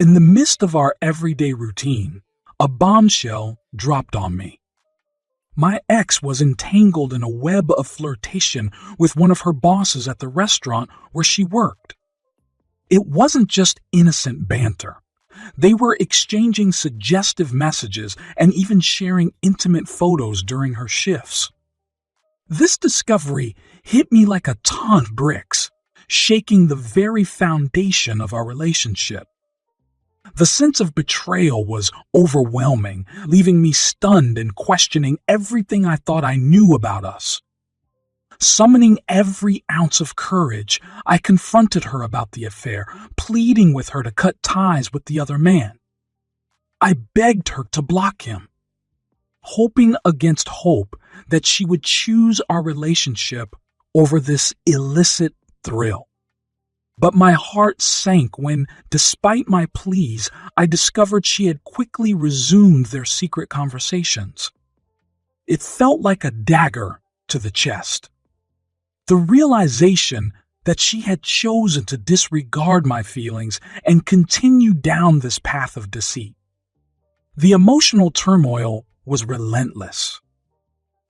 In the midst of our everyday routine, a bombshell dropped on me. My ex was entangled in a web of flirtation with one of her bosses at the restaurant where she worked. It wasn't just innocent banter. They were exchanging suggestive messages and even sharing intimate photos during her shifts. This discovery hit me like a ton of bricks, shaking the very foundation of our relationship. The sense of betrayal was overwhelming, leaving me stunned and questioning everything I thought I knew about us. Summoning every ounce of courage, I confronted her about the affair, pleading with her to cut ties with the other man. I begged her to block him, hoping against hope that she would choose our relationship over this illicit thrill. But my heart sank when, despite my pleas, I discovered she had quickly resumed their secret conversations. It felt like a dagger to the chest. The realization that she had chosen to disregard my feelings and continue down this path of deceit. The emotional turmoil was relentless.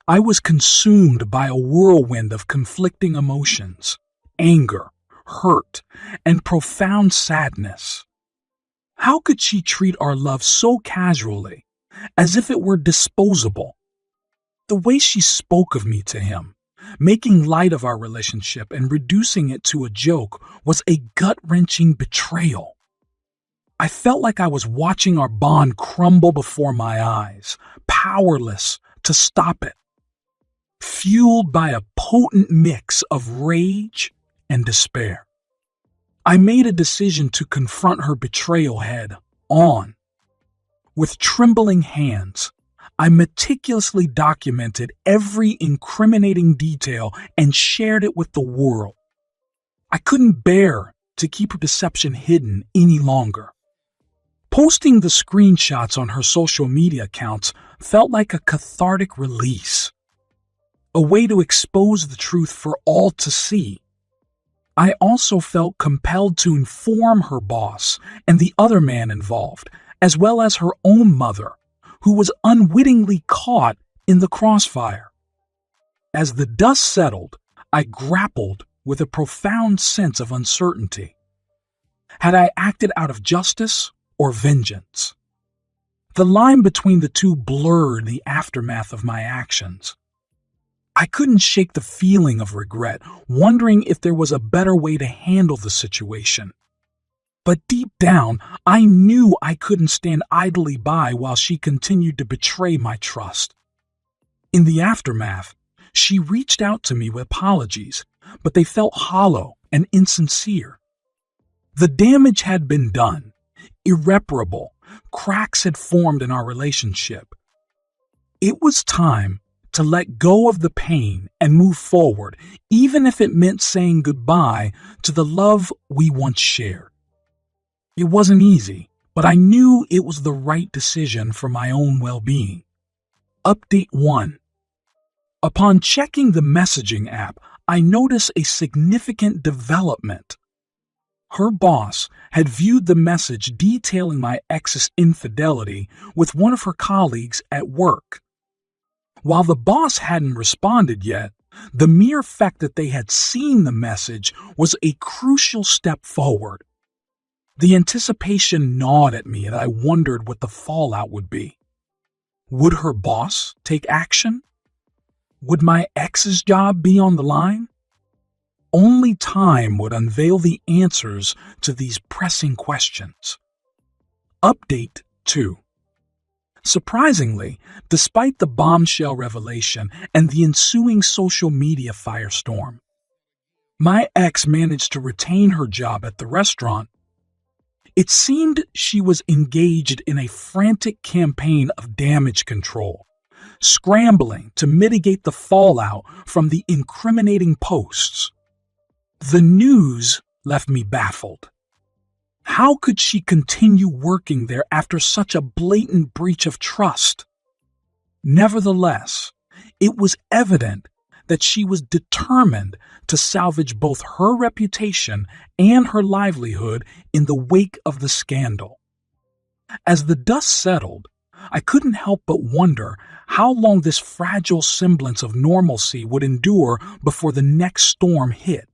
I was consumed by a whirlwind of conflicting emotions, anger, hurt, and profound sadness. How could she treat our love so casually, as if it were disposable? The way she spoke of me to him, making light of our relationship and reducing it to a joke, was a gut-wrenching betrayal. I felt like I was watching our bond crumble before my eyes, powerless to stop it. Fueled by a potent mix of rage and despair, I made a decision to confront her betrayal head on. With trembling hands, I meticulously documented every incriminating detail and shared it with the world. I couldn't bear to keep her deception hidden any longer. Posting the screenshots on her social media accounts felt like a cathartic release, a way to expose the truth for all to see. I also felt compelled to inform her boss and the other man involved, as well as her own mother, who was unwittingly caught in the crossfire. As the dust settled, I grappled with a profound sense of uncertainty. Had I acted out of justice or vengeance? The line between the two blurred the aftermath of my actions. I couldn't shake the feeling of regret, wondering if there was a better way to handle the situation. But deep down, I knew I couldn't stand idly by while she continued to betray my trust. In the aftermath, she reached out to me with apologies, but they felt hollow and insincere. The damage had been done, irreparable. Cracks had formed in our relationship. It was time to let go of the pain and move forward, even if it meant saying goodbye to the love we once shared. It wasn't easy, but I knew it was the right decision for my own well-being. Update 1. Upon checking the messaging app, I noticed a significant development. Her boss had viewed the message detailing my ex's infidelity with one of her colleagues at work. While the boss hadn't responded yet, the mere fact that they had seen the message was a crucial step forward. The anticipation gnawed at me, and I wondered what the fallout would be. Would her boss take action? Would my ex's job be on the line? Only time would unveil the answers to these pressing questions. Update 2. Surprisingly, despite the bombshell revelation and the ensuing social media firestorm, my ex managed to retain her job at the restaurant. It seemed she was engaged in a frantic campaign of damage control, scrambling to mitigate the fallout from the incriminating posts. The news left me baffled. How could she continue working there after such a blatant breach of trust? Nevertheless, it was evident that she was determined to salvage both her reputation and her livelihood in the wake of the scandal. As the dust settled, I couldn't help but wonder how long this fragile semblance of normalcy would endure before the next storm hit.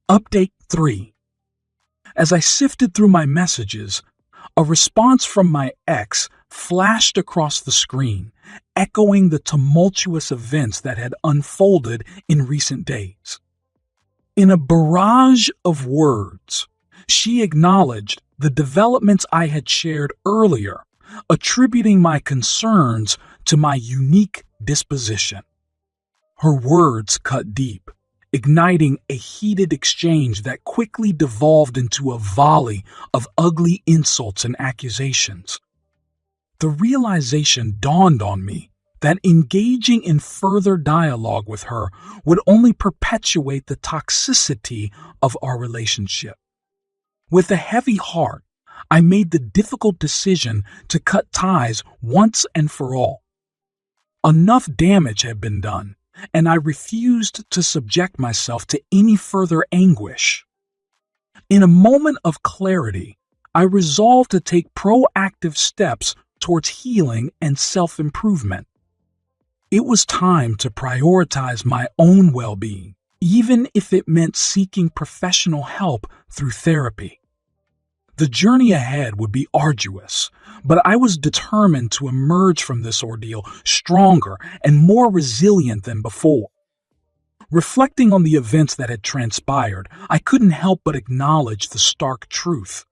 Update 3. As I sifted through my messages, a response from my ex flashed across the screen, echoing the tumultuous events that had unfolded in recent days. In a barrage of words, she acknowledged the developments I had shared earlier, attributing my concerns to my unique disposition. Her words cut deep, igniting a heated exchange that quickly devolved into a volley of ugly insults and accusations. The realization dawned on me that engaging in further dialogue with her would only perpetuate the toxicity of our relationship. With a heavy heart, I made the difficult decision to cut ties once and for all. Enough damage had been done, and I refused to subject myself to any further anguish. In a moment of clarity, I resolved to take proactive steps towards healing and self-improvement. It was time to prioritize my own well-being, even if it meant seeking professional help through therapy. The journey ahead would be arduous, but I was determined to emerge from this ordeal stronger and more resilient than before. Reflecting on the events that had transpired, I couldn't help but acknowledge the stark truth.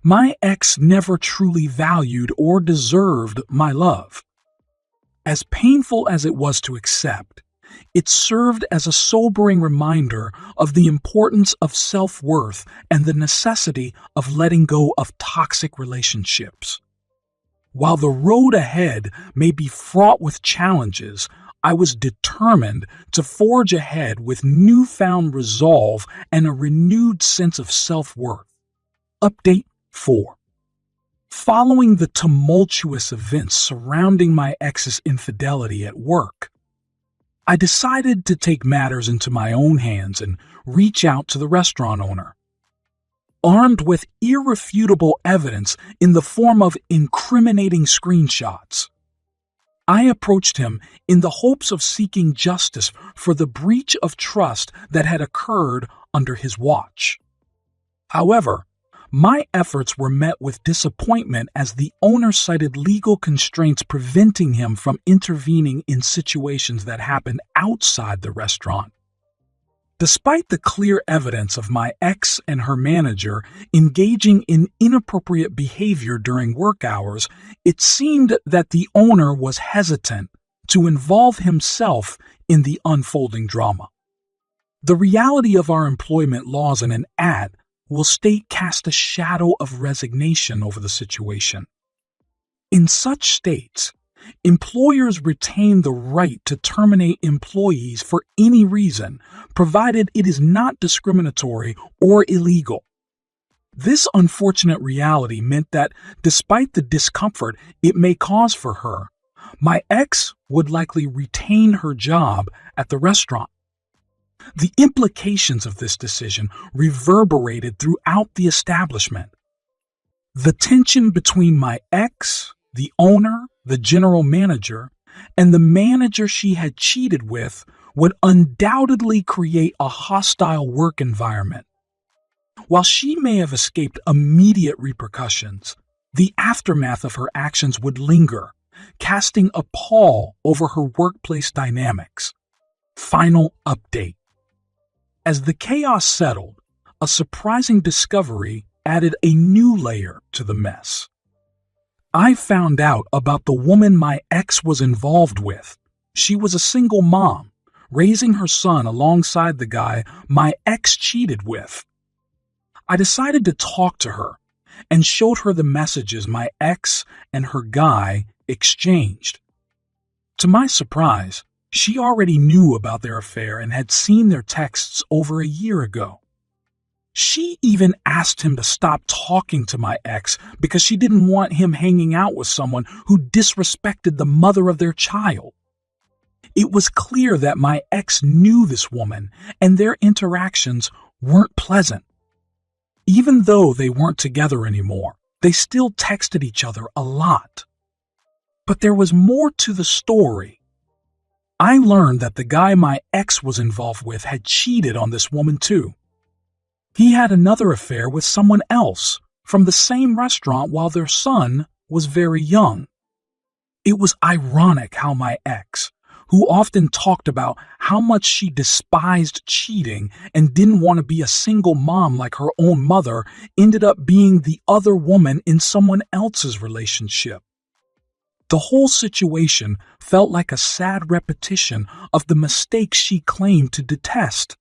My ex never truly valued or deserved my love. As painful as it was to accept, it served as a sobering reminder of the importance of self-worth and the necessity of letting go of toxic relationships. While the road ahead may be fraught with challenges, I was determined to forge ahead with newfound resolve and a renewed sense of self-worth. Update 4. Following the tumultuous events surrounding my ex's infidelity at work, I decided to take matters into my own hands and reach out to the restaurant owner. Armed with irrefutable evidence in the form of incriminating screenshots, I approached him in the hopes of seeking justice for the breach of trust that had occurred under his watch. However, my efforts were met with disappointment as the owner cited legal constraints preventing him from intervening in situations that happened outside the restaurant. Despite the clear evidence of my ex and her manager engaging in inappropriate behavior during work hours, it seemed that the owner was hesitant to involve himself in the unfolding drama. The reality of our employment laws in an ad will cast a shadow of resignation over the situation. In such states, employers retain the right to terminate employees for any reason, provided it is not discriminatory or illegal. This unfortunate reality meant that, despite the discomfort it may cause for her, my ex would likely retain her job at the restaurant. The implications of this decision reverberated throughout the establishment. The tension between my ex, the owner, the general manager, and the manager she had cheated with would undoubtedly create a hostile work environment. While she may have escaped immediate repercussions, the aftermath of her actions would linger, casting a pall over her workplace dynamics. Final update. As the chaos settled, a surprising discovery added a new layer to the mess. I found out about the woman my ex was involved with. She was a single mom, raising her son alongside the guy my ex cheated with. I decided to talk to her and showed her the messages my ex and her guy exchanged. To my surprise, she already knew about their affair and had seen their texts over a year ago. She even asked him to stop talking to my ex because she didn't want him hanging out with someone who disrespected the mother of their child. It was clear that my ex knew this woman, and their interactions weren't pleasant. Even though they weren't together anymore, They still texted each other a lot. But there was more to the story. I learned that the guy my ex was involved with had cheated on this woman too. He had another affair with someone else from the same restaurant while their son was very young. It was ironic how my ex, who often talked about how much she despised cheating and didn't want to be a single mom like her own mother, ended up being the other woman in someone else's relationship. The whole situation felt like a sad repetition of the mistakes she claimed to detest.